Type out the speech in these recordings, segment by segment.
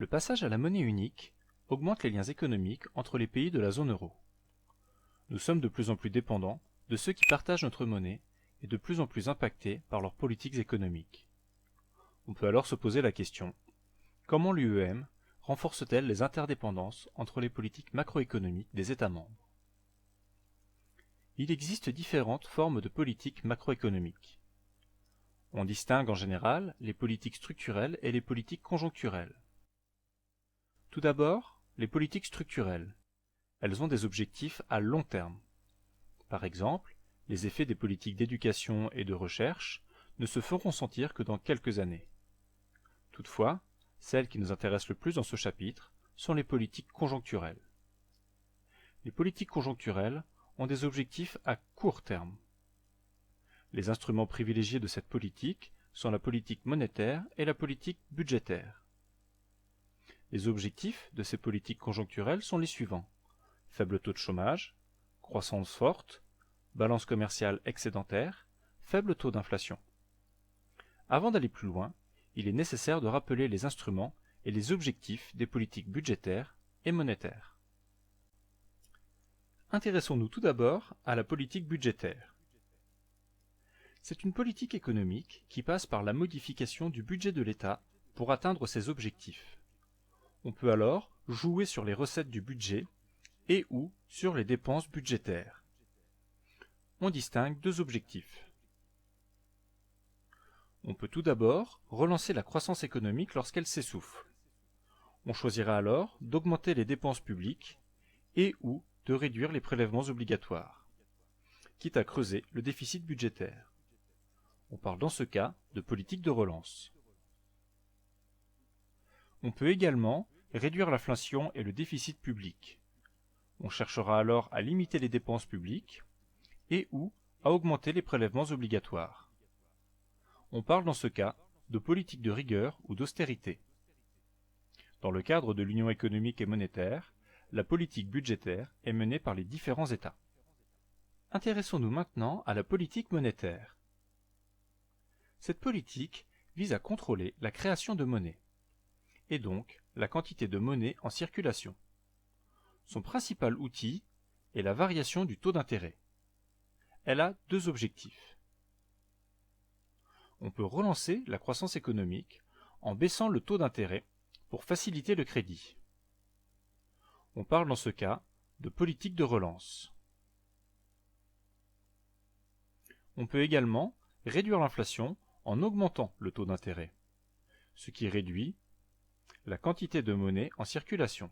Le passage à la monnaie unique augmente les liens économiques entre les pays de la zone euro. Nous sommes de plus en plus dépendants de ceux qui partagent notre monnaie et de plus en plus impactés par leurs politiques économiques. On peut alors se poser la question: comment l'UEM renforce-t-elle les interdépendances entre les politiques macroéconomiques des États membres? Il existe différentes formes de politiques macroéconomiques. On distingue en général les politiques structurelles et les politiques conjoncturelles. Tout d'abord, les politiques structurelles. Elles ont des objectifs à long terme. Par exemple, les effets des politiques d'éducation et de recherche ne se feront sentir que dans quelques années. Toutefois, celles qui nous intéressent le plus dans ce chapitre sont les politiques conjoncturelles. Les politiques conjoncturelles ont des objectifs à court terme. Les instruments privilégiés de cette politique sont la politique monétaire et la politique budgétaire. Les objectifs de ces politiques conjoncturelles sont les suivants: faible taux de chômage, croissance forte, balance commerciale excédentaire, faible taux d'inflation. Avant d'aller plus loin, il est nécessaire de rappeler les instruments et les objectifs des politiques budgétaires et monétaires. Intéressons-nous tout d'abord à la politique budgétaire. C'est une politique économique qui passe par la modification du budget de l'État pour atteindre ses objectifs. On peut alors jouer sur les recettes du budget et ou sur les dépenses budgétaires. On distingue deux objectifs. On peut tout d'abord relancer la croissance économique lorsqu'elle s'essouffle. On choisira alors d'augmenter les dépenses publiques et ou de réduire les prélèvements obligatoires, quitte à creuser le déficit budgétaire. On parle dans ce cas de politique de relance. On peut également réduire l'inflation et le déficit public. On cherchera alors à limiter les dépenses publiques et ou à augmenter les prélèvements obligatoires. On parle dans ce cas de politique de rigueur ou d'austérité. Dans le cadre de l'Union économique et monétaire, la politique budgétaire est menée par les différents États. Intéressons-nous maintenant à la politique monétaire. Cette politique vise à contrôler la création de monnaie, et donc la quantité de monnaie en circulation. Son principal outil est la variation du taux d'intérêt. Elle a deux objectifs. On peut relancer la croissance économique en baissant le taux d'intérêt pour faciliter le crédit. On parle dans ce cas de politique de relance. On peut également réduire l'inflation en augmentant le taux d'intérêt, ce qui réduit la quantité de monnaie en circulation.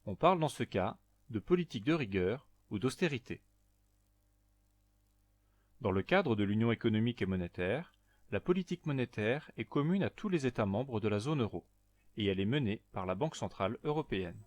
On parle dans ce cas de politique de rigueur ou d'austérité. Dans le cadre de l'Union économique et monétaire, la politique monétaire est commune à tous les États membres de la zone euro, et elle est menée par la Banque centrale européenne.